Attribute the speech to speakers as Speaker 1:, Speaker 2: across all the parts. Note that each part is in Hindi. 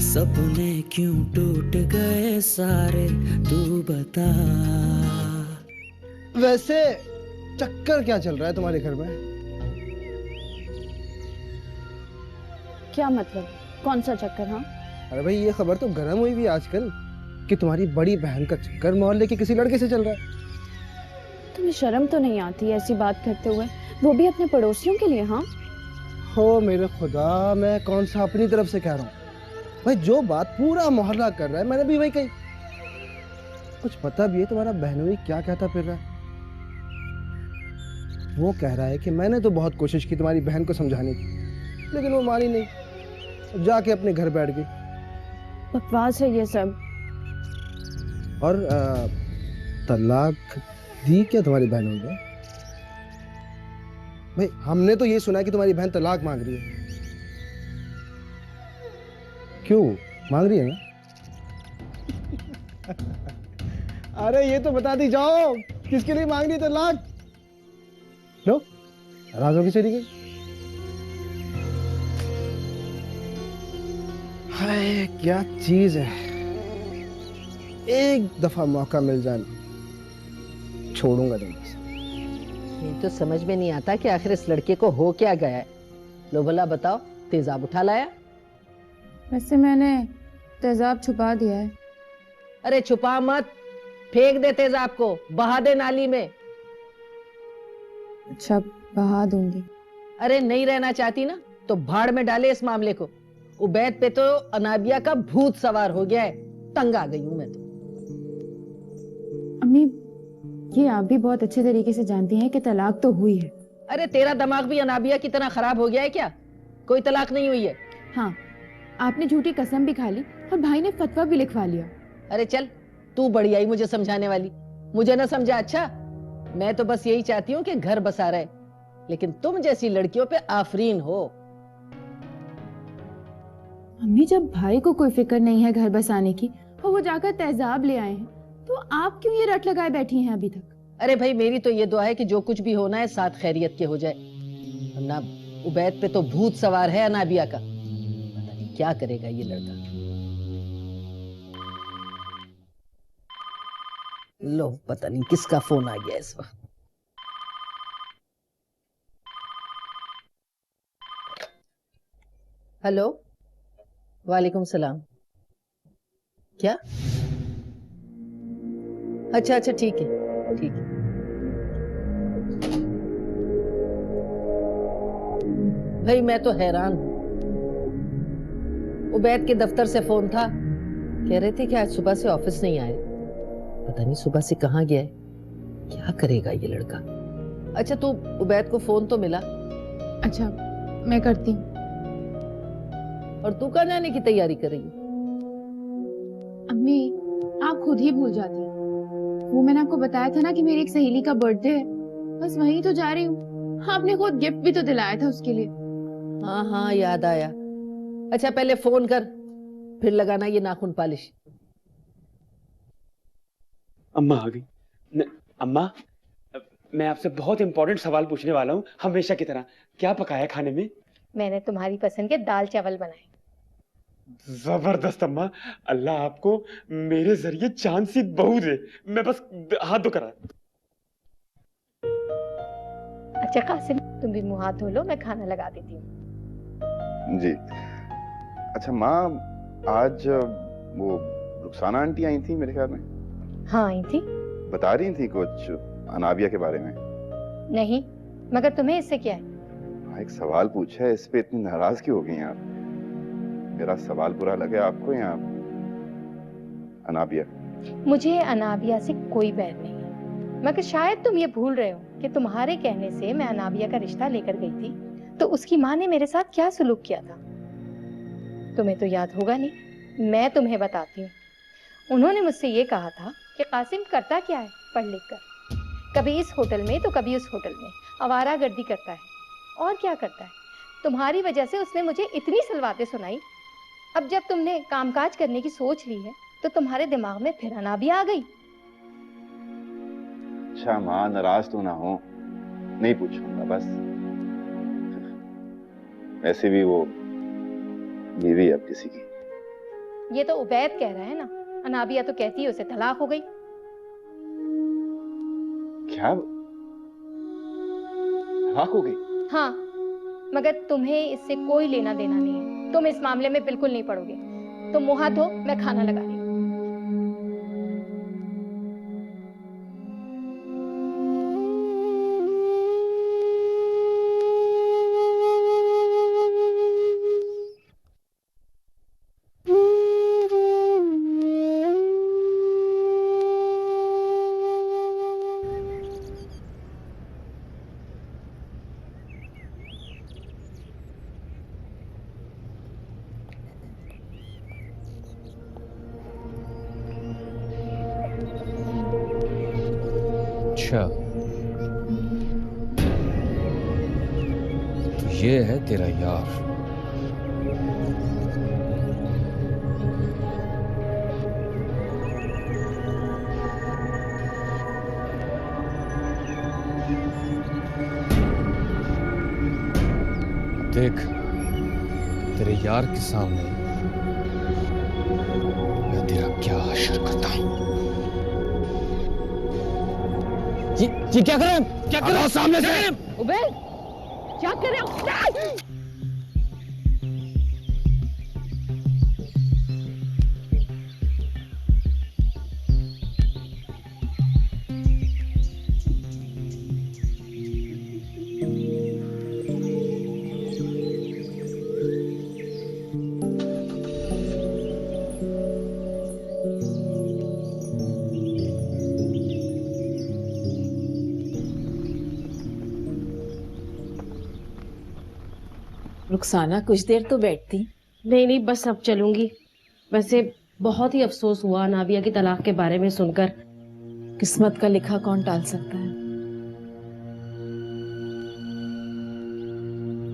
Speaker 1: सपने क्यों टूट गए सारे, तू बता।
Speaker 2: वैसे चक्कर क्या चल रहा है तुम्हारे घर में?
Speaker 3: क्या मतलब? कौन सा चक्कर? हाँ,
Speaker 2: अरे भाई, ये खबर तो गर्म हुई भी आजकल कि तुम्हारी बड़ी बहन का चक्कर मोहल्ले के किसी लड़के से चल रहा है।
Speaker 3: तुम्हें शर्म तो नहीं आती ऐसी बात करते हुए, वो भी अपने पड़ोसियों के लिए? हाँ,
Speaker 2: हो मेरे खुदा, मैं कौन सा अपनी तरफ से कह रहा हूँ भाई, जो बात पूरा मोहल्ला कर रहा है मैंने भी वही कही। कुछ पता भी है तुम्हारा बहनोई क्या कहता फिर रहा है? वो कह रहा है कि मैंने तो बहुत कोशिश की तुम्हारी बहन को समझाने की, लेकिन वो मानी नहीं, जाके अपने घर बैठ गई।
Speaker 3: बकवास है ये सब।
Speaker 2: और तलाक दी क्या तुम्हारी बहनोई ने? भाई हमने तो ये सुना है कि तुम्हारी बहन तलाक मांग रही है। क्यों मांग रही है ना? अरे ये तो बता दी जाओ, किसके लिए मांग रही है तलाक? लो, नाराज होगी चली गई। हाय क्या चीज है, एक दफा मौका मिल जाए छोड़ूंगा नहीं बस।
Speaker 4: ये तो समझ में नहीं आता कि आखिर इस लड़के को हो क्या गया है। लो भला बताओ, तेजाब उठा लाया?
Speaker 3: वैसे मैंने तेजाब छुपा दिया है।
Speaker 4: अरे छुपा मत, फेंक दे तेजाब को, बहा दे नाली में।
Speaker 3: अच्छा, बहा दूंगी।
Speaker 4: अरे नहीं रहना चाहती ना तो भाड़ में डाले इस मामले को। उबैद पे तो अनाबिया का भूत सवार हो गया है, तंग आ गई हूं मैं तो।
Speaker 3: अम्मी, ये आप भी बहुत अच्छे तरीके से जानती हैं कि तलाक तो हुई है।
Speaker 4: अरे तेरा दिमाग भी अनाबिया की तरह खराब हो गया है क्या? कोई तलाक नहीं हुई है।
Speaker 3: हाँ, आपने झूठी कसम भी खा ली और भाई ने फतवा भी लिखवा लिया।
Speaker 4: अरे चल, तू बड़ी आई मुझे समझाने वाली। मुझे ना समझा अच्छा। मैं तो बस यही चाहती हूँ कि घर बसा रहे, लेकिन तुम जैसी लड़कियों पे आफरीन हो।
Speaker 3: अम्मी, जब भाई को कोई फिक्र नहीं है घर बसाने की और वो जाकर तेजाब ले आए हैं, तो आप क्यों ये रट लगाए बैठी हैं अभी तक?
Speaker 4: अरे भाई, मेरी तो ये दुआ है कि जो कुछ भी होना है साथ खैरियत के हो जाए, वरना उबैद पे तो भूत सवार है अनाबिया का। पता नहीं क्या करेगा ये लड़का। लो, पता नहीं किसका फोन आ गया इस वक्त। हेलो, वालेकुम सलाम। क्या? अच्छा अच्छा, ठीक है ठीक है। भाई मैं तो हैरान हूं। उबैद के दफ्तर से फोन था, कह रहे थे कि आज सुबह से ऑफिस नहीं आए। पता नहीं सुबह से कहाँ गया है, क्या करेगा ये लड़का। अच्छा, तू उबैद को फोन तो मिला?
Speaker 3: अच्छा, मैं करती हूँ।
Speaker 4: और तू कहाँ जाने की तैयारी कर रही है?
Speaker 3: अम्मी, आप खुद ही भूल जाती हैं। वो मैंने आपको बताया था ना कि मेरी एक सहेली का बर्थडे है, बस वहीं तो जा रही हूँ। आपने खुद गिफ्ट भी तो दिलाया था उसके लिए।
Speaker 4: हाँ हाँ, याद आया। अच्छा पहले फोन कर, फिर लगाना ये नाखून पालिश।
Speaker 5: अम्मा आ गई। अम्मा, मैं आपसे बहुत इंपॉर्टेंट सवाल पूछने वाला हूँ, हमेशा की तरह। क्या पकाया खाने में?
Speaker 6: मैंने तुम्हारी पसंद के दाल चावल बनाए।
Speaker 5: जबरदस्त अम्मा। अल्लाह आपको मेरे जरिए चांद सी बहू दे। मैं बस हाथ धो कर आया।
Speaker 6: अच्छा कासिम, तुम भी मुंह हाथ धो लो, मैं खाना लगा देती हूँ।
Speaker 7: जी। अच्छा माँ, आज वो रुखसाना आंटी आई थी मेरे ख्याल में।
Speaker 6: हाँ आई थी।
Speaker 7: बता रही थी कुछ अनाबिया के बारे में।
Speaker 6: नहीं, मगर तुम्हें इससे क्या है?
Speaker 7: हाँ, एक सवाल पूछा है, इस पे इतनी नाराज क्यों हो गई आप? मेरा सवाल बुरा लगे आपको या अनाबिया?
Speaker 6: मुझे अनाबिया से कोई बैर नहीं है, मगर शायद तुम ये भूल रहे हो कि तुम्हारे कहने से मैं अनाबिया का रिश्ता लेकर गई थी, तो उसकी माँ ने मेरे साथ क्या सुलूक किया था तुम्हें तो याद होगा नहीं। मैं तुम्हें बताती हूँ। उन्होंने मुझसे ये कहा था कि कासिम करता क्या है पढ़ लिख कर, कभी इस होटल में तो कभी उस होटल में आवारागर्दी करता है। और क्या करता है? तुम्हारी वजह से उसने मुझे इतनी सलवातें सुनाई। अब जब तुमने कामकाज करने की सोच ली है तो तुम्हारे दिमाग में फिर अनाबिया आ गई।
Speaker 7: अच्छा माँ, नाराज तो ना हो, नहीं पूछूंगा बस। वैसे भी वो बीवी है अब किसी की।
Speaker 6: ये तो उबैद कह रहा है ना, अनाबिया तो कहती है उसे तलाक हो गई।
Speaker 7: क्या तलाक हो गई?
Speaker 6: हाँ, मगर तुम्हें इससे कोई लेना देना नहीं है, तुम इस मामले में बिल्कुल नहीं पड़ोगे। तुम मुंह हाथ धो, मैं खाना लगा रही हूँ।
Speaker 8: अच्छा, तो ये है तेरा यार। देख, तेरे यार के सामने मैं तेरा क्या हश्र करता हूं। ये क्या कर रहे हैं? क्या कर रहे हो सामने से?
Speaker 4: उबैद, क्या कर रहे हो?
Speaker 9: रुखसाना, कुछ देर तो बैठती।
Speaker 10: नहीं नहीं, बस अब चलूंगी। वैसे बहुत ही अफसोस हुआ नाबिया की तलाक के बारे में सुनकर।
Speaker 9: किस्मत का लिखा कौन टाल सकता है।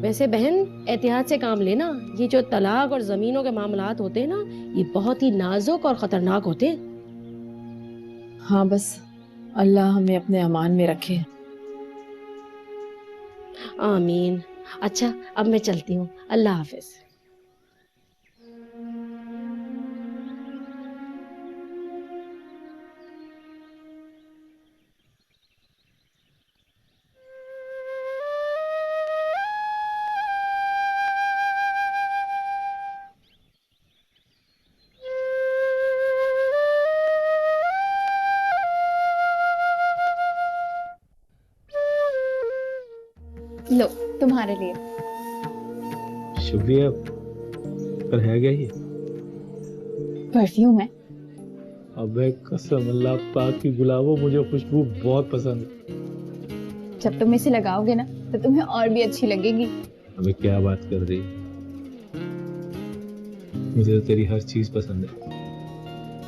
Speaker 10: वैसे बहन, एहतियात से काम लेना। ये जो तलाक और जमीनों के मामलात होते हैं ना, ये बहुत ही नाजुक और खतरनाक होते हैं।
Speaker 9: हाँ, बस अल्लाह हमें अपने अमान में रखे।
Speaker 10: आमीन। अच्छा, अब मैं चलती हूँ। अल्लाह हाफिज।
Speaker 3: लो, तुम्हारे लिए।
Speaker 11: शुक्रिया। पर है क्या ये?
Speaker 3: परफ्यूम है।
Speaker 11: अबे कसम अल्लाह पाक की गुलाबो, मुझे खुशबू बहुत पसंद है।
Speaker 3: जब तुम इसे लगाओगे ना तो तुम्हें और भी अच्छी लगेगी।
Speaker 11: अबे क्या बात कर रही है? मुझे तो तेरी हर चीज पसंद है।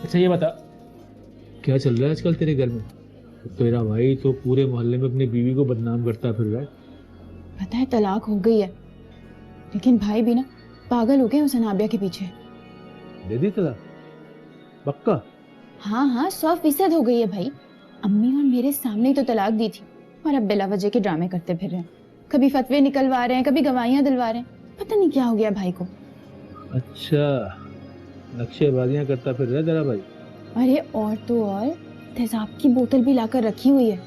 Speaker 11: अच्छा ये बता, क्या चल रहा है आजकल तेरे घर में? तेरा भाई तो पूरे मोहल्ले में अपनी बीवी को बदनाम करता फिर रहा है।
Speaker 3: पता है, तलाक हो गई है, लेकिन भाई भी ना पागल हो गए उस अनाबिया के पीछे।
Speaker 11: दे दी तलाक? पक्का?
Speaker 3: हाँ हाँ, 100% हो गई है भाई। अम्मी और मेरे सामने ही तो तलाक दी थी, और अब बिला वजह के ड्रामे करते फिर रहे हैं। कभी फतवे निकलवा रहे हैं, कभी गवाहियां दिलवा रहे हैं। पता नहीं क्या हो गया भाई को।
Speaker 11: अच्छा, नक्शेबाजियां करता फिर रहा है तेरा भाई?
Speaker 3: अरे और तो और, तेजाब की बोतल भी लाकर रखी हुई है।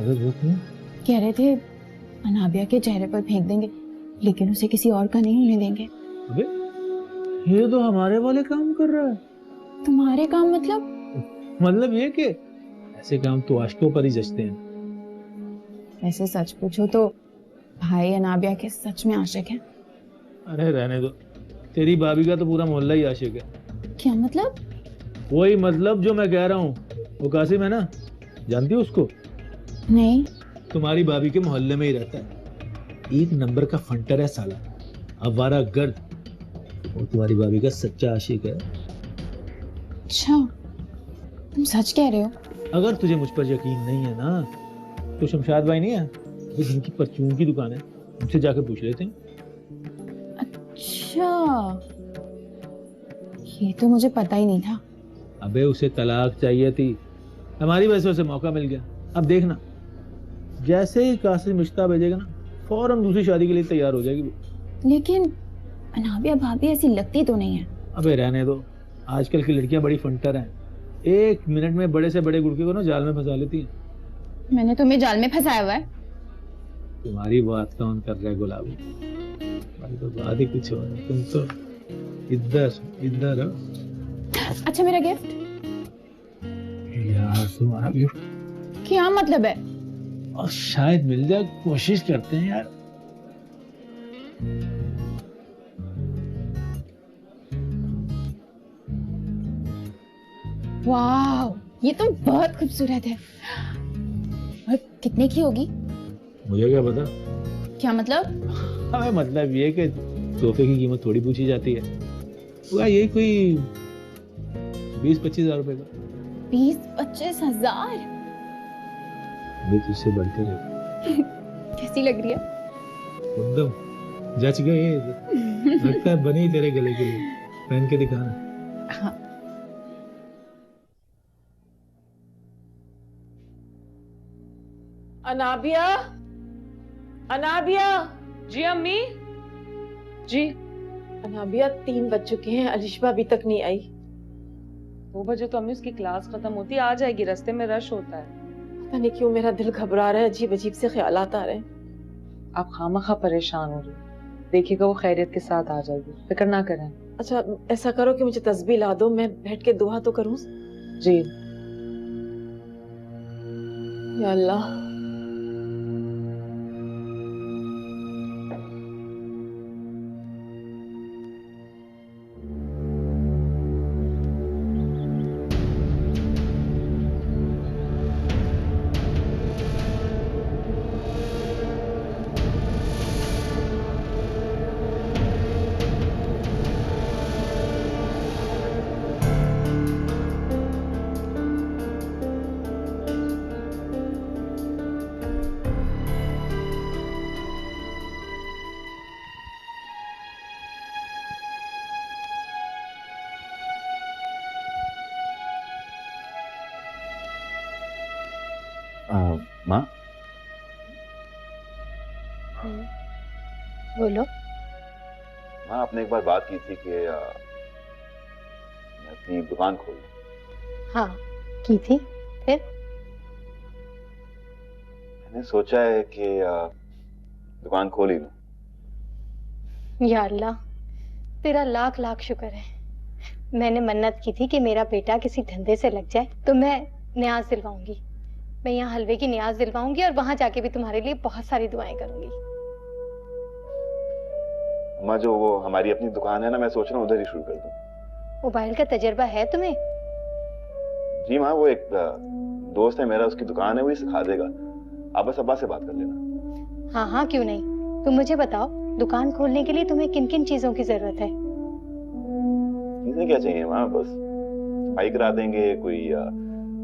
Speaker 11: अबे वो क्यों?
Speaker 3: कह रहे थे अनाबिया के चेहरे पर फेंक देंगे, लेकिन उसे किसी और का नहीं होने देंगे।
Speaker 11: अबे ये तो हमारे वाले काम कर रहा है।
Speaker 3: तुम्हारे काम मतलब?
Speaker 11: मतलब ये कि ऐसे काम तो आशिकों पर ही जचते हैं।
Speaker 3: ऐसे सच पूछो तो भाई अनाबिया के सच में आशिक हैं।
Speaker 11: अरे रहने दो, तेरी भाभी का तो पूरा मोहल्ला ही आशिक है।
Speaker 3: क्या मतलब?
Speaker 11: वही मतलब जो मैं कह रहा हूँ। वो कासिम है ना, जानती हो उसको?
Speaker 3: नहीं।
Speaker 11: तुम्हारी भाभी के मोहल्ले में ही रहता है। एक नंबर का फंटर है साला, आवारा गर्द। वो तुम्हारी भाभी का सच्चा आशिक है।
Speaker 3: अच्छा, तुम सच कह रहे हो?
Speaker 11: अगर तुझे मुझ पर यकीन नहीं है ना, तो शमशाद भाई नहीं है वो जिनकी परचून की दुकान है, उनसे जाकर पूछ लेते हैं।
Speaker 3: अच्छा, ये तो मुझे पता ही नहीं था।
Speaker 11: अबे उसे तलाक चाहिए थी, हमारी वजह से उसे मौका मिल गया। अब देखना, जैसे ही कासिम रिश्ता भेजेगा ना, फौरन दूसरी शादी के लिए तैयार हो जाएगी।
Speaker 3: लेकिन अनाबिया भाभी ऐसी लगती तो नहीं है।
Speaker 11: अबे रहने दो, आजकल की लड़कियां बड़ी फंटर हैं, 1 मिनट में बड़े से बड़े गुड़के को ना जाल में फंसा लेती हैं।
Speaker 3: मैंने तुम्हें जाल में फंसाया हुआ है?
Speaker 11: तुम्हारी बात कौन कर रहा है गुलाबी? तुम्हारी तो बात ही कुछ और है, तुम तो इधर इधर हो।
Speaker 3: अच्छा मेरा गिफ्ट?
Speaker 11: यार तुम्हारा गिफ्ट
Speaker 3: क्या मतलब है?
Speaker 11: और शायद मिल जाए, कोशिश करते हैं यार।
Speaker 3: वाह, ये तो बहुत खूबसूरत है। और कितने की होगी?
Speaker 11: मुझे क्या पता।
Speaker 3: क्या मतलब?
Speaker 11: हमें मतलब ये कि तोहफे की कीमत थोड़ी पूछी जाती है, हुआ ये कोई 20-25 हजार रुपए का।
Speaker 3: 20-25 हजार?
Speaker 11: अभी तुझसे बढ़कर है।
Speaker 3: कैसी लग रही है?
Speaker 11: एकदम जच गए, लगता है बनी तेरे गले के लिए। पहन के दिखाना।
Speaker 3: हाँ।
Speaker 9: अनाबिया, अनाबिया।
Speaker 12: जी अम्मी। जी।
Speaker 9: अनाबिया 3 बज चुके हैं, अलिशबा अभी तक नहीं आई।
Speaker 12: 2 बजे तो अम्मी उसकी क्लास खत्म होती है, आ जाएगी, रास्ते में रश होता है।
Speaker 9: पता नहीं क्यों मेरा दिल घबरा रहा है, अजीब अजीब से ख्यालात आ रहे हैं।
Speaker 12: आप खामखा परेशान हो रही, देखिएगा वो खैरियत के साथ आ जाएगी, फिक्र ना करें।
Speaker 9: अच्छा ऐसा करो कि मुझे तस्बीह ला दो, मैं बैठ के दुआ तो करूं।
Speaker 12: जी।
Speaker 9: या अल्लाह।
Speaker 7: माँ।
Speaker 6: बोलो।
Speaker 7: माँ, आपने एक बार बात की थी कि मैं अपनी दुकान खोल लूं।
Speaker 6: हाँ की थी, फिर?
Speaker 7: मैंने सोचा है कि दुकान खोल ही लूं।
Speaker 6: या अल्लाह, तेरा लाख लाख शुक्र है। मैंने मन्नत की थी कि मेरा बेटा किसी धंधे से लग जाए तो मैं न्याज दिलवाऊंगी। मैं यहाँ हलवे की न्याज दिलवाऊंगी और वहां जाके भी तुम्हारे लिए बहुत सारी दुआएं करूंगी।
Speaker 7: अम्मा, जो वो हमारी अपनी दुकान है ना, मैं सोच रहा हूँ उधर ही शुरू कर दूं।
Speaker 6: मोबाइल का तजर्बा है तुम्हें?
Speaker 7: जी माँ, वो एक दोस्त है मेरा, उसकी दुकान है, वो ही सिखा देगा। आप बस अब्बा से बात कर लेना।
Speaker 6: हाँ हाँ क्यों नहीं। तुम मुझे बताओ, दुकान खोलने के लिए तुम्हें किन किन चीजों की जरूरत है?
Speaker 7: चीजें क्या चाहिए माँ, बस सफाई करा देंगे, कोई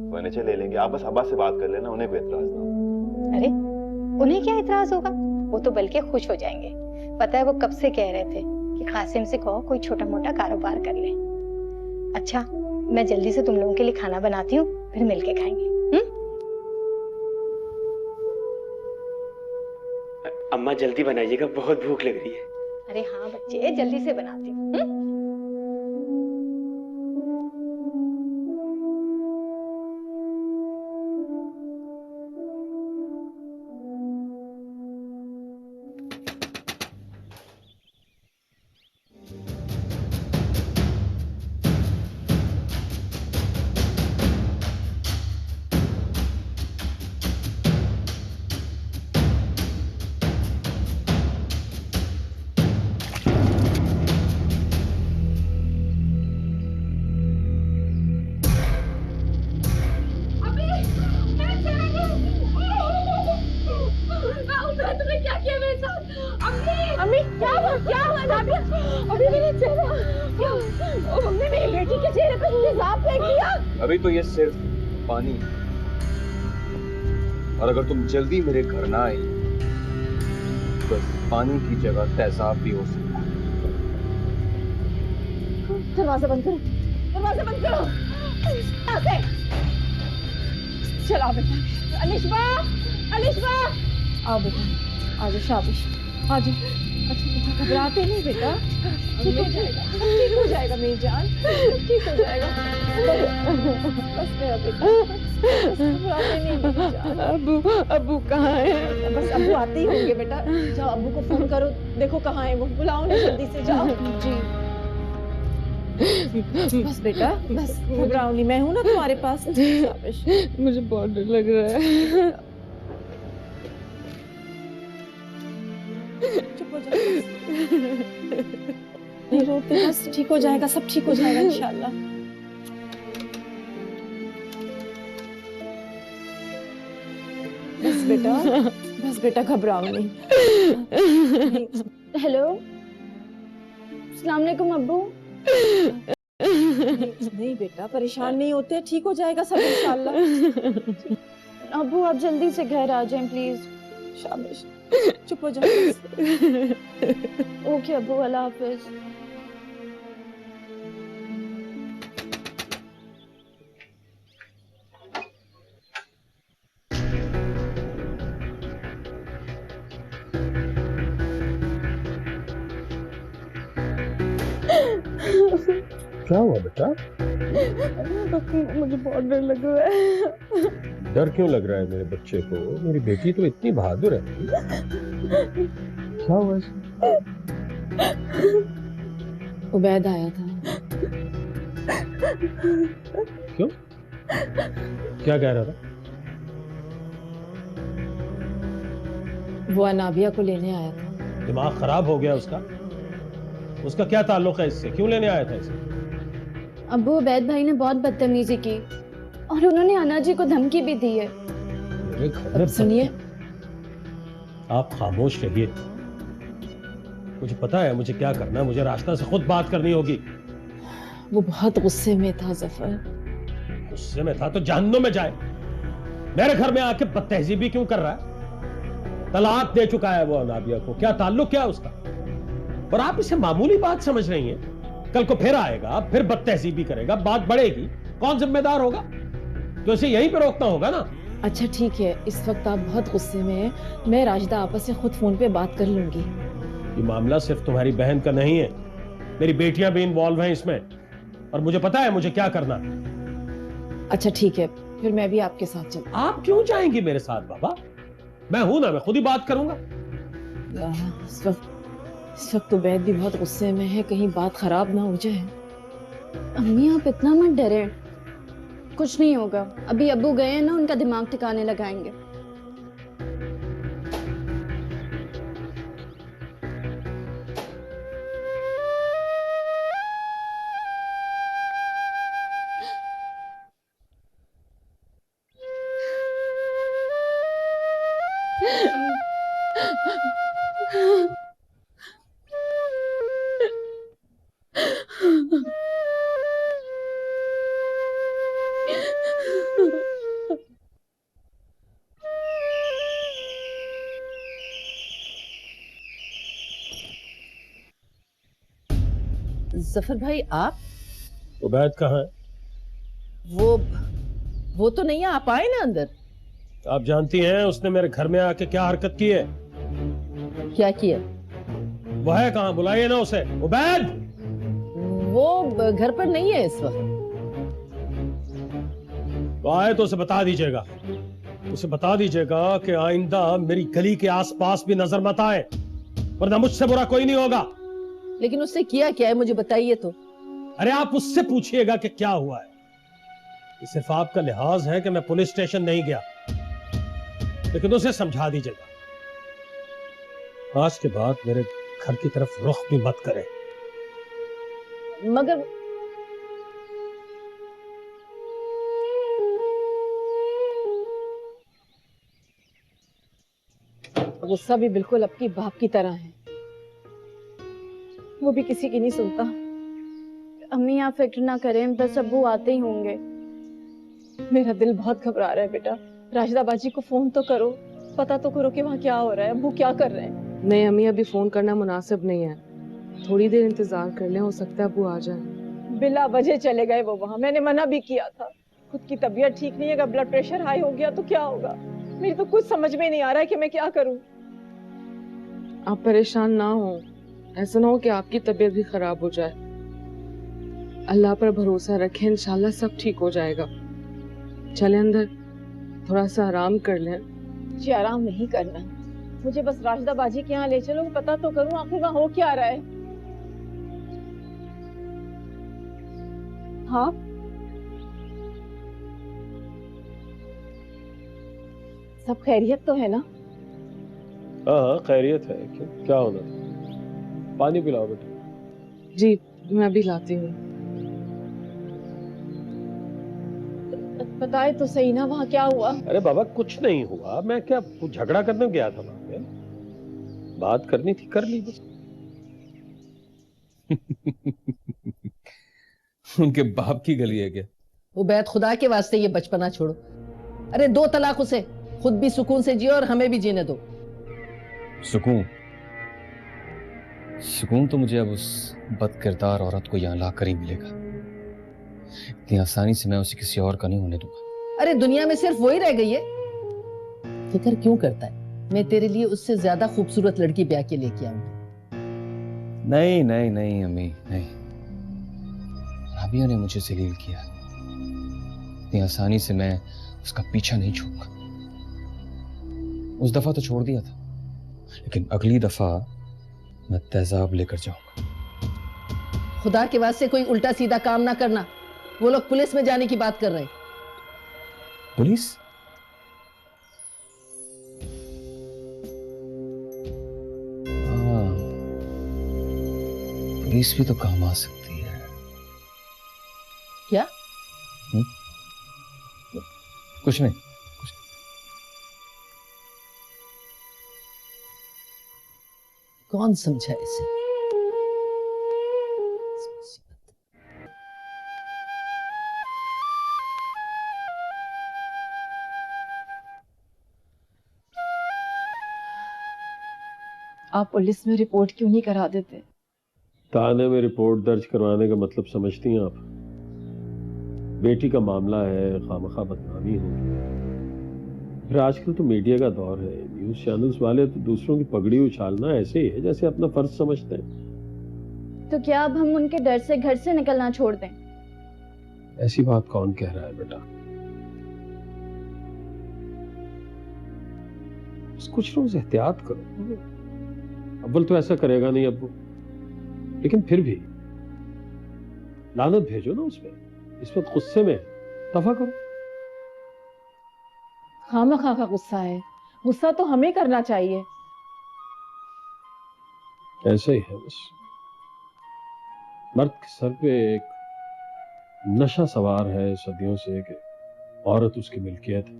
Speaker 7: फर्नीचर ले लेंगे। आप बस अब्बा से बात कर लेना, उन्हें कोई एतराज ना हो।
Speaker 6: अरे उन्हें क्या एतराज होगा, वो तो बल्कि खुश हो जाएंगे। पता है वो कब से कह रहे थे कि कासिम से कहो कोई छोटा मोटा कारोबार कर ले। अच्छा मैं जल्दी से तुम लोगों के लिए खाना बनाती हूँ, फिर मिलके खाएंगे।
Speaker 5: अम्मा जल्दी बनाइएगा, बहुत भूख लग रही है।
Speaker 6: अरे हाँ बच्चे, जल्दी से बनाती हूँ।
Speaker 13: अभी तो ये सिर्फ पानी, और अगर तुम जल्दी मेरे घर ना आई तो पानी की जगह तेजाब भी हो सकता है।
Speaker 9: दरवाजा बंद करो, दरवाजा बंद करो। चला बेटा। अलिशबा, अलिशबा, आओ बेटा, आ जाओ, शाबाश, आ जाओ। अच्छा बेटा, घबराते नहीं बेटा, ठीक हो जाएगा, ठीक हो जाएगा जाएगा मेरी जान, सब ठीक हो जाएगा। बस मेरा बेटा, बस घबराते नहीं मेरी जान। अब्बू कहाँ है? बस अब्बू आते ही होंगे बेटा, जाओ अब्बू को फोन करो, देखो कहाँ है वो, बुलाओ ना जल्दी से, जाओ। जी बस बेटा, बस घबराओ नहीं, मैं हूँ ना तुम्हारे पास। मुझे बहुत डर लग रहा है। चुप हो जाओ, नहीं रोते, बस ठीक हो जाएगा, सब ठीक हो जाएगा इंशाल्लाह। बस बेटा घबराओ नहीं।
Speaker 3: हेलो, अस्सलाम वालेकुम अब्बू।
Speaker 9: नहीं बेटा, परेशान नहीं होते, ठीक हो जाएगा सब इंशाल्लाह।
Speaker 3: अब्बू आप जल्दी से घर आ जाएं प्लीज।
Speaker 9: शाबाश, चुप हो जाओ।
Speaker 3: ओके अब्बू, अल्लाह हाफिज।
Speaker 14: क्या हुआ बेटा?
Speaker 9: मुझे बहुत डर लग रहा है।
Speaker 14: डर क्यों लग रहा है मेरे बच्चे को? मेरी बेटी तो इतनी बहादुर है। क्या हुआ?
Speaker 9: उबैद आया था।
Speaker 14: क्यों? क्या कह रहा था?
Speaker 9: वो अनाबिया को लेने आया था।
Speaker 14: दिमाग खराब हो गया उसका? उसका क्या ताल्लुक है इससे? क्यों लेने आया था इसे?
Speaker 3: अब्बू उबैद भाई ने बहुत बदतमीजी की और उन्होंने अना जी को धमकी भी दी है।
Speaker 14: मेरे घर में
Speaker 9: सुनिए,
Speaker 14: आप खामोश रहिए। मुझे पता है मुझे क्या करना है, मुझे रास्ता से खुद बात करनी होगी।
Speaker 9: वो बहुत गुस्से में था जफर।
Speaker 14: गुस्से में था तो जहन्नुम में जाए। मेरे घर में आके बदतहजीबी क्यों कर रहा है? तलाक दे चुका है वो अनाबिया को, क्या ताल्लुक क्या उसका? और आप इसे मामूली बात समझ रही हैं। कल को फिर आएगा, फिर बदतहजीबी करेगा, बात बढ़ेगी, कौन जिम्मेदार होगा? तो इसे यहीं पे रोकना होगा ना।
Speaker 9: अच्छा ठीक है, इस वक्त आप बहुत गुस्से में हैं, मैं राशिदा आपस से खुद फोन पे बात कर लूंगी।
Speaker 14: ये मामला सिर्फ तुम्हारी बहन का नहीं है, मेरी बेटियां भी इन्वॉल्व हैं इसमें, और मुझे पता है मुझे क्या करना है।
Speaker 9: अच्छा ठीक है, फिर मैं भी आपके साथ चलूं।
Speaker 14: आप क्यों जाएंगी मेरे साथ बाबा? मैं हूं ना, मैं खुद ही बात करूंगा।
Speaker 9: इस वक्त तो उबैद भी बहुत गुस्से में है, कहीं बात खराब ना हो जाए।
Speaker 3: अम्मी आप इतना मत डरे, कुछ नहीं होगा। अभी अब्बू गए हैं ना, उनका दिमाग ठिकाने लगाएंगे।
Speaker 4: जफर भाई आप?
Speaker 14: उबैद कहाँ है?
Speaker 4: वो तो नहीं है, आप आए ना अंदर।
Speaker 14: आप जानती हैं उसने मेरे घर में आके क्या हरकत की है?
Speaker 4: क्या किया?
Speaker 14: वो है कहाँ? बुलाइए ना उसे। उबैद!
Speaker 4: वो घर पर नहीं है इस वक्त।
Speaker 14: तो आए तो उसे बता दीजिएगा, उसे बता दीजिएगा कि आइंदा मेरी गली के आसपास भी नजर मत आए, वरना मुझसे बुरा कोई नहीं होगा।
Speaker 4: लेकिन उसने किया क्या है, मुझे बताइए तो।
Speaker 14: अरे आप उससे पूछिएगा कि क्या हुआ है। ये सिर्फ आपका लिहाज है कि मैं पुलिस स्टेशन नहीं गया, लेकिन उसे समझा दीजिएगा आज के बाद मेरे घर की तरफ रुख भी मत करे।
Speaker 4: मगर
Speaker 9: गुस्सा भी बिल्कुल आपकी बाप की तरह है, वो भी किसी की नहीं सुनता।
Speaker 3: अम्मी आप फिक्र ना करें, बस अब्बू आते ही होंगे।
Speaker 9: मेरा दिल बहुत घबरा रहा है बेटा, राशिदा बाजी को फोन तो करो, पता तो करो कि वहाँ क्या हो रहा है, अब्बू क्या कर रहे हैं।
Speaker 12: नहीं अम्मी, अभी फोन करना मुनासिब नहीं है, थोड़ी देर इंतजार कर लें, हो सकता है अब्बू आ जाए।
Speaker 9: बिला वजह चले गए वो वहाँ, मैंने मना भी किया था। खुद की तबीयत ठीक नहीं है, अगर ब्लड प्रेशर हाई हो गया तो क्या होगा। मेरी तो कुछ समझ में नहीं आ रहा है कि मैं क्या करूँ।
Speaker 12: आप परेशान ना हो, ऐसा ना हो कि आपकी तबीयत भी खराब हो जाए। अल्लाह पर भरोसा रखें, इंशाल्लाह सब ठीक हो जाएगा। चले अंदर, थोड़ा सा आराम कर लें।
Speaker 9: मुझे आराम नहीं करना, मुझे बस राशिदा बाजी के यहाँ ले चलो, पता तो करूं आखिर वहाँ हो क्या रहा है। हाँ सब खैरियत तो है ना?
Speaker 14: हाँ खैरियत है। क्यों, क्या होना था? पानी पिलाओ बेटा।
Speaker 12: जी मैं अभी लाती हूँ।
Speaker 9: बताए तो सही ना वहाँ क्या हुआ?
Speaker 14: अरे बाबा कुछ नहीं हुआ, मैं क्या झगड़ा करने गया था वहां पे, बात करनी थी कर ली बस।
Speaker 13: उनके बाप की गली है क्या?
Speaker 4: उबैद खुदा के वास्ते ये बचपना छोड़ो। अरे 2 तलाक उसे, खुद भी सुकून से जियो और हमें भी जीने दो।
Speaker 13: सुकून? सुकून तो मुझे अब उस बदकिरदार औरत को यहाँ लाकर ही मिलेगा। इतनी आसानी से मैं उसे किसी और का नहीं होने दूंगा।
Speaker 4: अरे दुनिया में सिर्फ वही रह गई है। फिक्र क्यों करता है? मैं तेरे लिए उससे ज्यादा खूबसूरत लड़की ब्याह के लेके आऊंगी।
Speaker 13: नहीं नहीं नहीं अम्मी नहीं, राबिया ने मुझे जलील किया, इतनी आसानी से मैं उसका पीछा नहीं छोड़ूंगा। उस दफा तो छोड़ दिया था, लेकिन अगली दफा मैं तेजाब लेकर जाऊंगा।
Speaker 4: खुदा के वास्ते कोई उल्टा सीधा काम ना करना। वो लोग पुलिस में जाने की बात कर रहे हैं।
Speaker 13: पुलिस? हाँ, पुलिस भी तो काम आ सकती है।
Speaker 4: क्या?
Speaker 13: कुछ नहीं।
Speaker 4: कौन समझा इसे?
Speaker 9: आप पुलिस में रिपोर्ट क्यों नहीं करा देते?
Speaker 14: थाने में रिपोर्ट दर्ज करवाने का मतलब समझती हैं आप? बेटी का मामला है, खामखा बदनामी होगी। फिर आजकल तो मीडिया का दौर है, न्यूज चैनल्स वाले तो दूसरों की पगड़ी उछालना ऐसे ही है जैसे अपना फर्ज समझते हैं।
Speaker 3: तो क्या अब हम उनके डर से घर से निकलना छोड़ दें?
Speaker 14: ऐसी बात कौन कह रहा है बेटा? बस कुछ रोज एहतियात करो। अव्वल तो ऐसा करेगा नहीं अब्बू, लेकिन फिर भी लानत भेजो ना उसमें। इस वक्त गुस्से में दफा करो।
Speaker 9: खामखा का गुस्सा है, गुस्सा तो हमें करना चाहिए।
Speaker 14: ऐसा ही है बस। मर्द के सर पे एक नशा सवार है सदियों से कि औरत उसकी मिल्कियत है।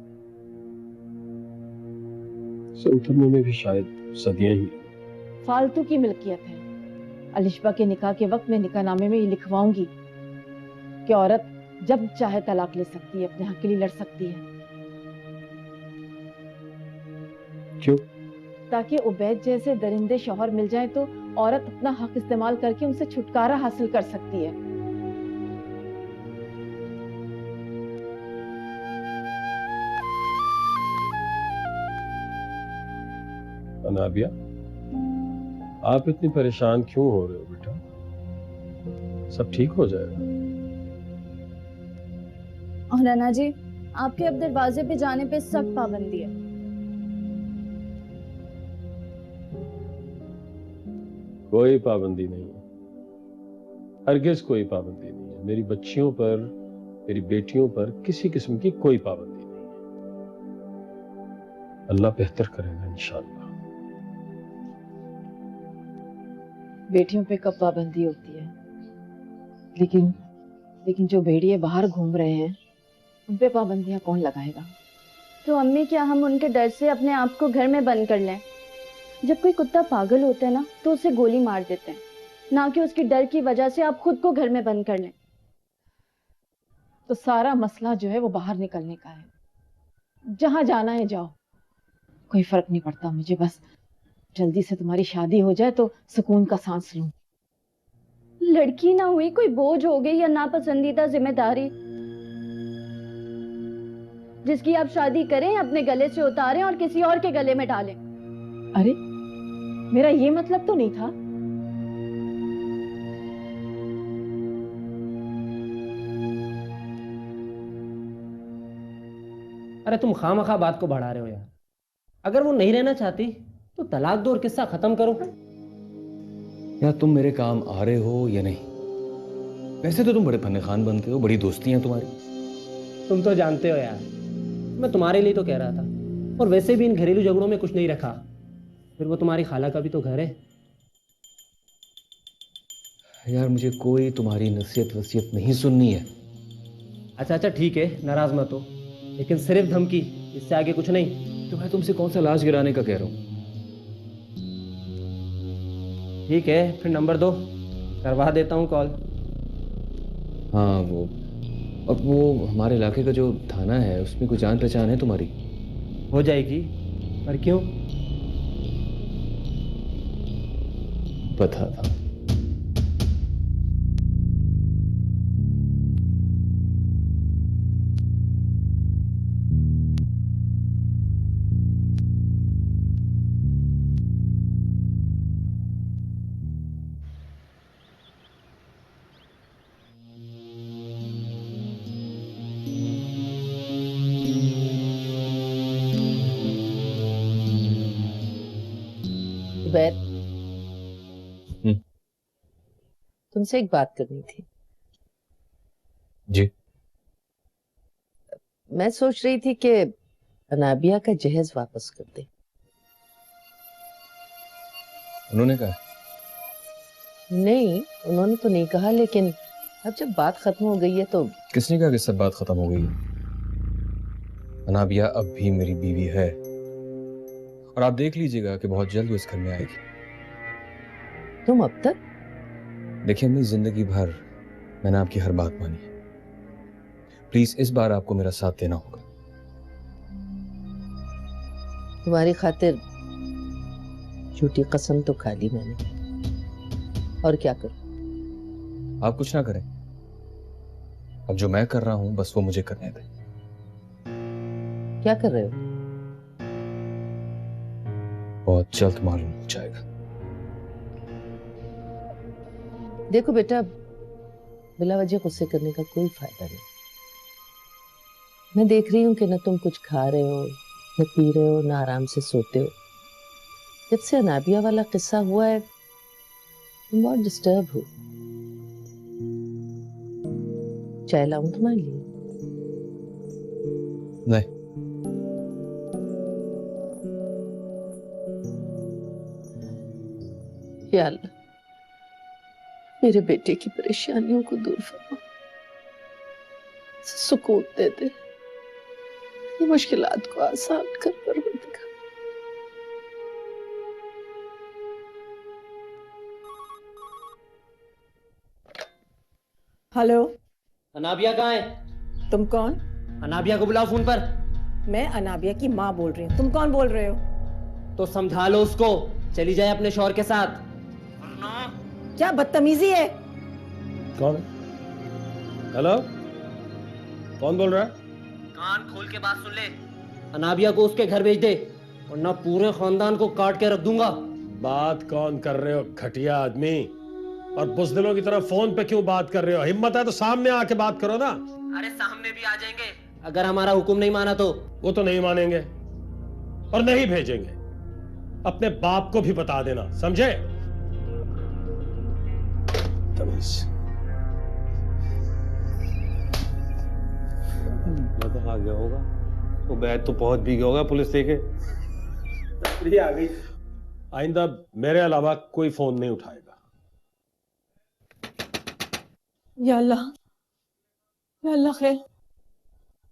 Speaker 14: से उतरने में भी शायद सदियां ही।
Speaker 9: फालतू की मिल्कियत है। अलिशबा के निकाह के वक्त मैं निकाहनामे में ये लिखवाऊंगी कि औरत जब चाहे तलाक ले सकती है, अपने हक के लिए लड़ सकती है।
Speaker 14: क्यों?
Speaker 9: ताकि उबैद जैसे दरिंदे शौहर मिल जाए तो औरत अपना हक इस्तेमाल करके उनसे छुटकारा हासिल कर सकती है।
Speaker 14: अनाबिया, आप इतनी परेशान क्यों हो रहे हो बेटा? सब ठीक हो जाएगा।
Speaker 3: और नाना जी, आपके अब दरवाजे पे जाने पे सख्त पाबंदी है।
Speaker 14: कोई पाबंदी नहीं है, हरगिज कोई पाबंदी नहीं है। मेरी बच्चियों पर, मेरी बेटियों पर किसी किस्म की कोई पाबंदी नहीं है। अल्लाह बेहतर करेगा इंशाअल्लाह।
Speaker 9: बेटियों पे कब पाबंदी होती है? लेकिन जो भेड़िए बाहर घूम रहे हैं उन पे पाबंदियां कौन लगाएगा?
Speaker 3: तो अम्मी, क्या हम उनके डर से अपने आप को घर में बंद कर लें? जब कोई कुत्ता पागल होता है ना तो उसे गोली मार देते हैं, ना कि उसके डर की वजह से आप खुद को घर में बंद कर लें।
Speaker 9: तो सारा मसला जो है वो बाहर निकलने का है। जहां जाना है जाओ, कोई फर्क नहीं पड़ता मुझे। बस जल्दी से तुम्हारी शादी हो जाए तो सुकून का सांस लूं।
Speaker 3: लड़की ना हुई, कोई बोझ हो गई या नापसंदीदा जिम्मेदारी जिसकी आप शादी करें, अपने गले से उतारें और किसी और के गले में डालें।
Speaker 9: अरे मेरा ये मतलब तो नहीं था।
Speaker 15: अरे तुम खामखा बात को बढ़ा रहे हो यार। अगर वो नहीं रहना चाहती तो तलाक दो और किस्सा खत्म करो।
Speaker 13: यार तुम मेरे काम आ रहे हो या नहीं? वैसे तो तुम बड़े फन्ने खान बनते हो, बड़ी दोस्ती हैं तुम्हारी।
Speaker 15: तुम तो जानते हो यार, मैं तुम्हारे लिए तो कह रहा था। और वैसे भी इन घरेलू झगड़ों में कुछ नहीं रखा, फिर वो तुम्हारी खाला का भी तो घर है।
Speaker 13: यार मुझे कोई तुम्हारी नसीहत वसीयत नहीं सुननी है।
Speaker 15: अच्छा ठीक है, नाराज मत हो, लेकिन सिर्फ धमकी, इससे आगे कुछ नहीं।
Speaker 13: तो मैं तुमसे कौन सा लाश गिराने का कह रहा हूँ?
Speaker 15: ठीक है, फिर नंबर दो, करवा देता हूँ कॉल।
Speaker 13: हाँ वो हमारे इलाके का जो थाना है उसमें कोई जान पहचान है तुम्हारी?
Speaker 15: हो जाएगी, पर क्यों?
Speaker 13: पता था।
Speaker 4: उबैद, तुमसे एक बात करनी थी।
Speaker 13: जी।
Speaker 4: मैं सोच रही थी कि अनाबिया का जहेज वापस कर दे।
Speaker 13: उन्होंने कहा?
Speaker 4: नहीं, उन्होंने तो नहीं कहा, लेकिन अब जब बात खत्म हो गई है तो।
Speaker 13: किसने कहा कि सब बात खत्म हो गई है? अनाबिया अब भी मेरी बीवी है, और आप देख लीजिएगा कि बहुत जल्द वो इस घर में आएगी।
Speaker 4: तुम अब तक?
Speaker 13: देखिए अम्मी, जिंदगी भर मैंने आपकी हर बात मानी है। प्लीज इस बार आपको मेरा साथ देना होगा।
Speaker 4: तुम्हारी खातिर झूठी कसम तो खा ली मैंने, और क्या करूं?
Speaker 13: आप कुछ ना करें, अब जो मैं कर रहा हूं बस वो मुझे करने दें।
Speaker 4: क्या कर रहे हो?
Speaker 13: बहुत जल्द मालूम हो जाएगा।
Speaker 4: देखो बेटा, बिला वजह गुस्से करने का कोई फायदा नहीं। मैं देख रही हूँ कि न तुम कुछ खा रहे हो, न पी रहे हो, न आराम से सोते हो। जब से अनाबिया वाला किस्सा हुआ है तुम बहुत डिस्टर्ब हो। चाय लाऊं तुम्हारे लिए?
Speaker 13: नहीं।
Speaker 4: या अल्लाह, मेरे बेटे की परेशानियों को दूर फरमा, सुकून दे दे, ये मुश्किलात को आसान कर परवरदिगार।
Speaker 9: हेलो,
Speaker 15: अनाबिया कहाँ है?
Speaker 9: तुम कौन?
Speaker 15: अनाबिया को बुलाओ फोन पर।
Speaker 9: मैं अनाबिया की माँ बोल रही हूँ। तुम कौन बोल रहे हो?
Speaker 15: तो समझा लो उसको, चली जाए अपने शौहर के साथ।
Speaker 9: क्या बदतमीजी है?
Speaker 14: कौन? हेलो, कौन बोल रहा है?
Speaker 15: कान खोल के बात सुन ले। अनाबिया को उसके घर भेज दे, वरना पूरे खानदान को काट के रख दूंगा।
Speaker 14: बात कौन कर रहे हो घटिया आदमी? और बुज़दिलों की तरह फोन पे क्यों बात कर रहे हो? हिम्मत है तो सामने आके बात करो ना।
Speaker 15: अरे सामने भी आ जाएंगे, अगर हमारा हुक्म नहीं माना तो।
Speaker 14: वो तो नहीं मानेंगे और नहीं भेजेंगे। अपने बाप को भी बता देना, समझे? तमीज।
Speaker 5: तो आ गया होगा, तो बैग तो बहुत भीगा होगा, पुलिस देखे।
Speaker 14: आ गई। आइंदा मेरे अलावा कोई फोन नहीं उठाएगा।
Speaker 9: या अल्लाह, या अल्लाह खैर।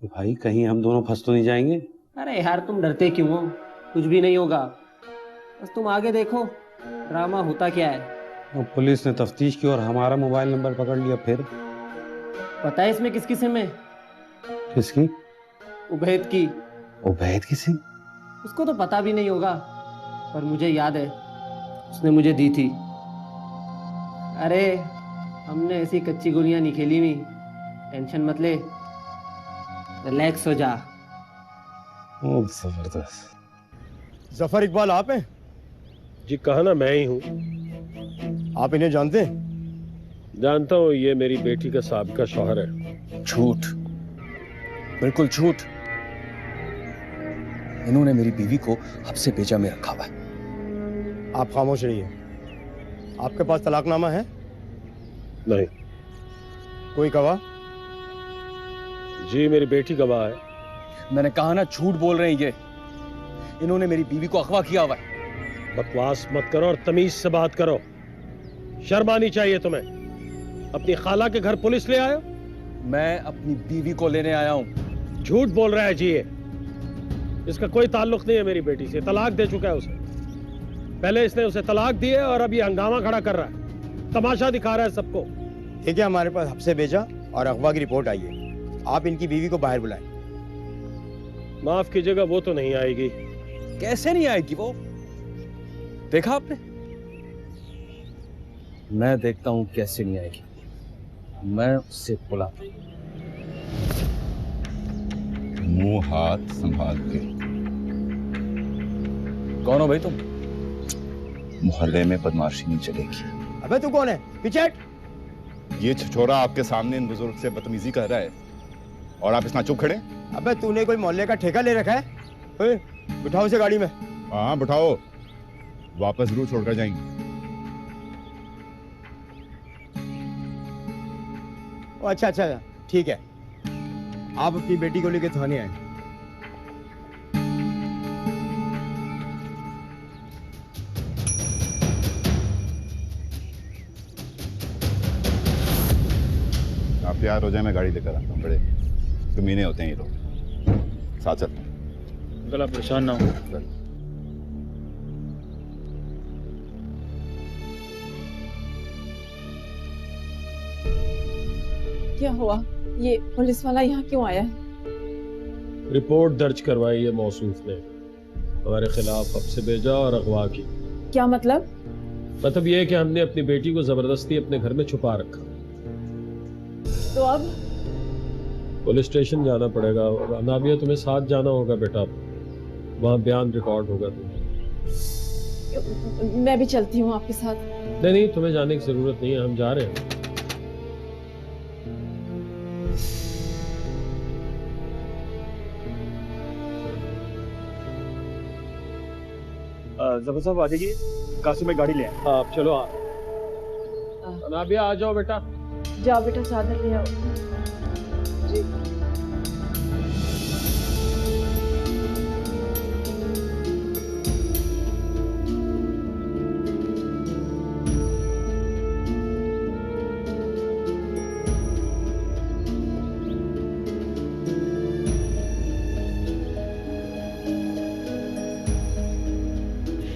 Speaker 5: भाई कहीं हम दोनों फंस तो नहीं जाएंगे?
Speaker 15: अरे यार तुम डरते क्यों हो? कुछ भी नहीं होगा, बस तुम आगे देखो ड्रामा होता क्या है।
Speaker 5: और पुलिस ने तफ्तीश की और हमारा मोबाइल नंबर पकड़ लिया, फिर?
Speaker 15: पता है इसमें किसकी सिम है?
Speaker 5: किसकी?
Speaker 15: उबैद की।
Speaker 5: उबैद की सिम?
Speaker 15: उसको तो पता भी नहीं होगा, पर मुझे याद है उसने मुझे दी थी। अरे हमने ऐसी कच्ची गोलियां नहीं खेली हुई, टेंशन मत ले, रिलैक्स हो जा।
Speaker 14: जबरदस्त। जफर इकबाल आप हैं? जी कहा ना, मैं ही हूँ। आप इन्हें जानते हैं? जानता हूँ, ये मेरी बेटी का साबिका शौहर है।
Speaker 13: झूठ, बिल्कुल झूठ। इन्होंने मेरी बीवी को हब्से बेजा में रखा हुआ है।
Speaker 16: आप खामोश रहिए। आपके पास तलाकनामा है?
Speaker 14: नहीं।
Speaker 16: कोई गवाह?
Speaker 14: जी मेरी बेटी गवाह है।
Speaker 13: मैंने कहा ना, झूठ बोल रहे हैं ये। इन्होंने मेरी बीवी को अगवा किया हुआ है।
Speaker 14: बकवास मत करो और तमीज से बात करो। शर्म आनी चाहिए तुम्हें। अपनी खाला के घर पुलिस ले आयो?
Speaker 13: मैं अपनी बीवी को लेने आया हूँ।
Speaker 14: झूठ बोल रहा है जी ये। इसका कोई ताल्लुक नहीं है मेरी बेटी से। तलाक दे चुका है उसे। पहले इसने उसे तलाक दी है और अब ये हंगामा खड़ा कर रहा है, तमाशा दिखा रहा है सबको।
Speaker 16: ठीक है, हमारे पास हफ्से भेजा और अगवा की रिपोर्ट आई है। आप इनकी बीवी को बाहर बुलाएं।
Speaker 14: माफ कीजिएगा, वो तो नहीं आएगी।
Speaker 13: कैसे नहीं आएगी वो? देखा आपने? मैं देखता हूं कैसे नहीं आएगी। मैं उससे बुलाता हूं।
Speaker 7: मुंह हाथ संभाल के।
Speaker 13: कौन हो भाई तुम?
Speaker 7: मोहल्ले में बदमाशी नहीं चलेगी।
Speaker 16: अबे तू कौन है? पीछे हट।
Speaker 7: ये छिछोरा आपके सामने इन बुजुर्ग से बदतमीजी कर रहा है और आप इतना चुप खड़े?
Speaker 16: अबे तूने कोई मोहल्ले का ठेका ले रखा है? ओए, बिठाओ उसे गाड़ी में।
Speaker 7: हाँ बिठाओ, वापस जरूर छोड़कर जाएंगे।
Speaker 16: अच्छा अच्छा ठीक है, आप अपनी बेटी को लेकर थाने आए।
Speaker 7: आप तैयार हो जाए, मैं गाड़ी लेकर आता हूँ। बड़े कमीने होते हैं ये लोग। साथ चलते हैं।
Speaker 11: अंकल आप परेशान ना हो।
Speaker 9: क्या हुआ? ये पुलिस वाला यहाँ क्यों आया है?
Speaker 14: रिपोर्ट दर्ज करवाई है मौसूफ ने हमारे खिलाफ हब्से भेजा और अगवा की।
Speaker 9: क्या मतलब?
Speaker 14: मतलब ये है कि हमने अपनी बेटी को जबरदस्ती अपने घर में छुपा रखा।
Speaker 9: तो अब
Speaker 14: पुलिस स्टेशन जाना पड़ेगा और अनाबिया तुम्हें साथ जाना होगा बेटा। वहाँ बयान रिकॉर्ड होगा तुम्हें।
Speaker 9: मैं भी चलती हूँ आपके साथ।
Speaker 14: नहीं नहीं, तुम्हें जाने की जरूरत नहीं है, हम जा रहे हैं।
Speaker 17: जफर साहब आ जाइए, कासिम में गाड़ी ले आए।
Speaker 14: आप चलो। अनाबिया आ जाओ बेटा।
Speaker 9: जाओ बेटा, चादर ले आओ।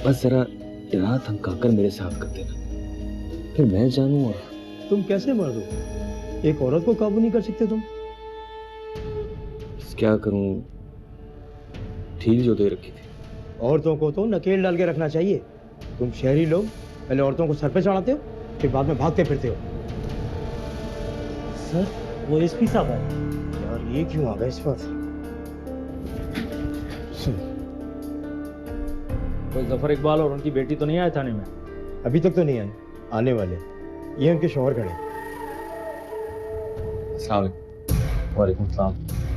Speaker 13: बस जरा इतना धमकाकर मेरे साथ कर देना, फिर मैं जानूंगा।
Speaker 16: तुम कैसे मर्द हो? एक औरत को काबू नहीं कर सकते तुम?
Speaker 13: क्या करूं, ढील जो दे रखी थी।
Speaker 16: औरतों को तो नकेल डाल के रखना चाहिए। तुम शहरी लोग पहले औरतों को सर पे चढ़ाते हो, फिर बाद में भागते फिरते हो।
Speaker 17: सर वो एसपी साहब आए।
Speaker 16: यार ये क्यों आ गए इस वक्त?
Speaker 17: कोई जफर इकबाल और उनकी बेटी तो नहीं आए थाने में?
Speaker 16: अभी तक तो नहीं आए, आने वाले। ये उनके शौहर खड़े।
Speaker 17: वालेकुम सलाम।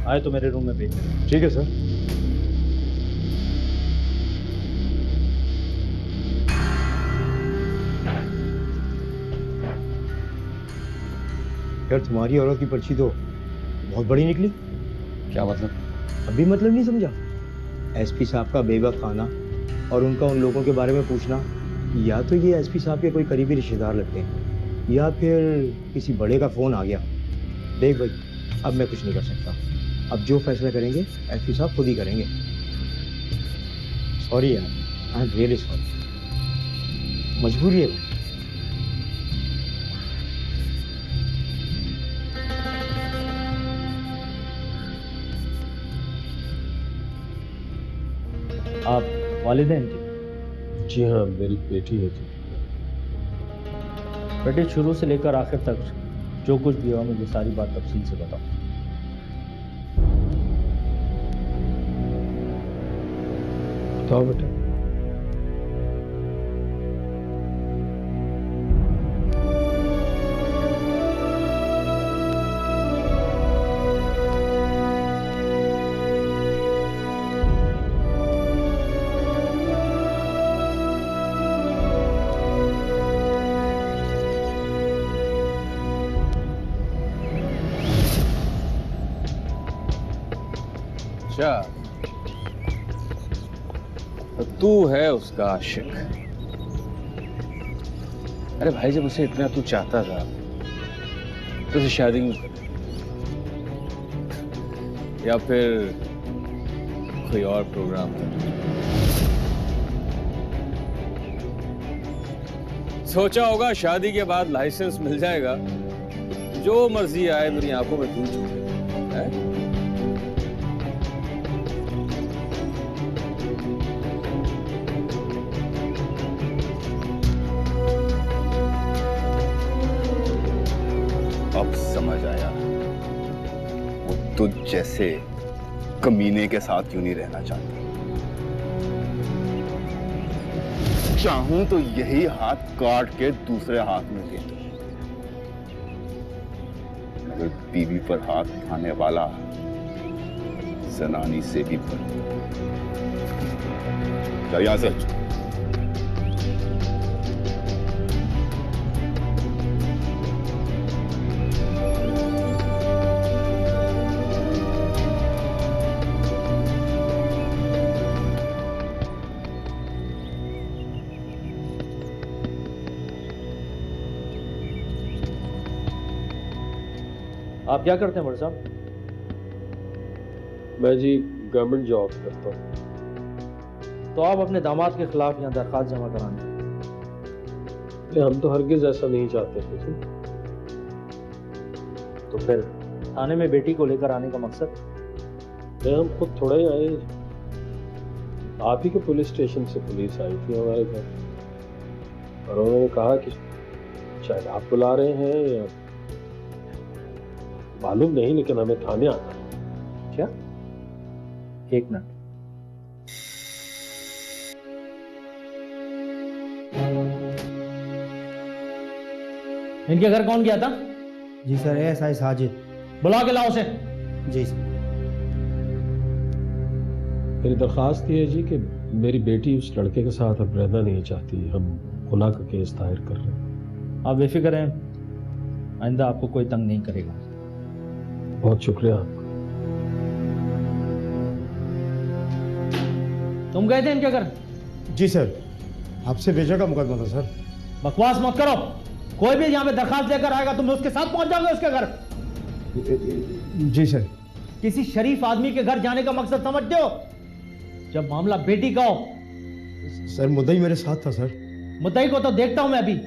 Speaker 17: आए तो मेरे रूम में भेज दें।
Speaker 16: ठीक है सर। यार तुम्हारी औरत की पर्ची तो बहुत बड़ी निकली।
Speaker 13: क्या मतलब?
Speaker 16: अभी मतलब नहीं समझा? एसपी साहब का बेवक खाना और उनका उन लोगों के बारे में पूछना, या तो ये एसपी साहब के कोई करीबी रिश्तेदार लगते हैं या फिर किसी बड़े का फोन आ गया। देख भाई, अब मैं कुछ नहीं कर सकता। अब जो फैसला करेंगे एसपी साहब खुद ही करेंगे। सॉरी यार, आई एम रियली सॉरी। मजबूरी है भाई।
Speaker 17: आप वालिदैन की?
Speaker 14: जी हाँ, मेरी बेटी है जी।
Speaker 17: बेटे शुरू से लेकर आखिर तक जो कुछ भी हुआ मुझे सारी बात तफसील से बताओ।
Speaker 14: बताओ बेटा।
Speaker 13: अच्छा, तो तू है उसका आशिक। अरे भाई, जब उसे इतना तू चाहता था तो उसे शादी क्यों कर? या फिर कोई और प्रोग्राम था? सोचा होगा शादी के बाद लाइसेंस मिल जाएगा, जो मर्जी आए मेरी आंखों में धूल झोंके है?
Speaker 7: अब समझ आया वो तुझ जैसे कमीने के साथ क्यों नहीं रहना चाहती। चाहूं तो यही हाथ काट के दूसरे हाथ में दे दूं, मगर बीवी पर हाथ उठाने वाला जनानी से भी पर। चल यहां से।
Speaker 17: आप क्या करते हैं मर्द साहब?
Speaker 14: मैं जी गवर्नमेंट जॉब करता हूँ।
Speaker 17: तो आप अपने दामाद के खिलाफ यहाँ दरखास्त जमा कराने।
Speaker 14: हम तो हरगिज ऐसा नहीं चाहते थे जी।
Speaker 17: तो फिर थाने में बेटी को लेकर आने का मकसद?
Speaker 14: हम खुद थोड़ा ही आए, आप ही के पुलिस स्टेशन से पुलिस आई थी हमारे घर और उन्होंने कहा कि शायद आप बुला रहे हैं या मालूम नहीं, लेकिन हमें थाने आना है।
Speaker 17: क्या? एक मिनट।
Speaker 8: इनके घर कौन गया था?
Speaker 16: जी सर, एएसआई साजिद।
Speaker 8: बुला के लाओ उसे।
Speaker 16: जी सर।
Speaker 14: मेरी दरख्वास्त ये है जी कि मेरी बेटी उस लड़के के साथ अब रहना नहीं चाहती। हम खुला का केस दायर कर रहे हैं।
Speaker 17: आप बेफिक्र हैं, आइंदा आपको कोई तंग नहीं करेगा।
Speaker 14: बहुत शुक्रिया।
Speaker 8: तुम गए थे इनके घर?
Speaker 16: जी सर, आपसे बेजा का मुकदमा था सर।
Speaker 8: बकवास मत करो। कोई भी यहाँ पे दरखास्त लेकर आएगा तुम उसके साथ पहुंच जाओगे उसके घर।
Speaker 16: जी सर।
Speaker 8: किसी शरीफ आदमी के घर जाने का मकसद समझते हो? जब मामला बेटी का हो।
Speaker 16: सर, मुद्दई मेरे साथ था सर।
Speaker 8: मुद्दई को तो देखता हूं मैं अभी।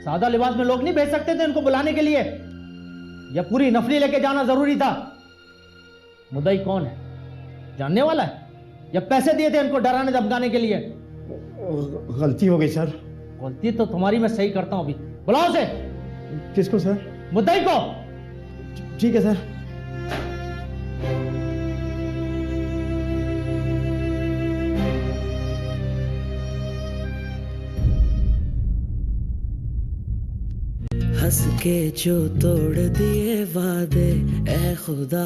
Speaker 8: सादा लिबास में लोग नहीं भेज सकते थे इनको बुलाने के लिए, या पूरी नफरी लेके जाना जरूरी था? मुद्दई कौन है? जानने वाला है या पैसे दिए थे इनको डराने धमकाने के लिए?
Speaker 16: गलती हो गई सर।
Speaker 8: गलती तो तुम्हारी मैं सही करता हूं अभी। बुलाओ उसे।
Speaker 16: किसको सर?
Speaker 8: मुद्दई को।
Speaker 16: ठीक है सर।
Speaker 1: हंस के जो तोड़ दिए वादे, ए खुदा।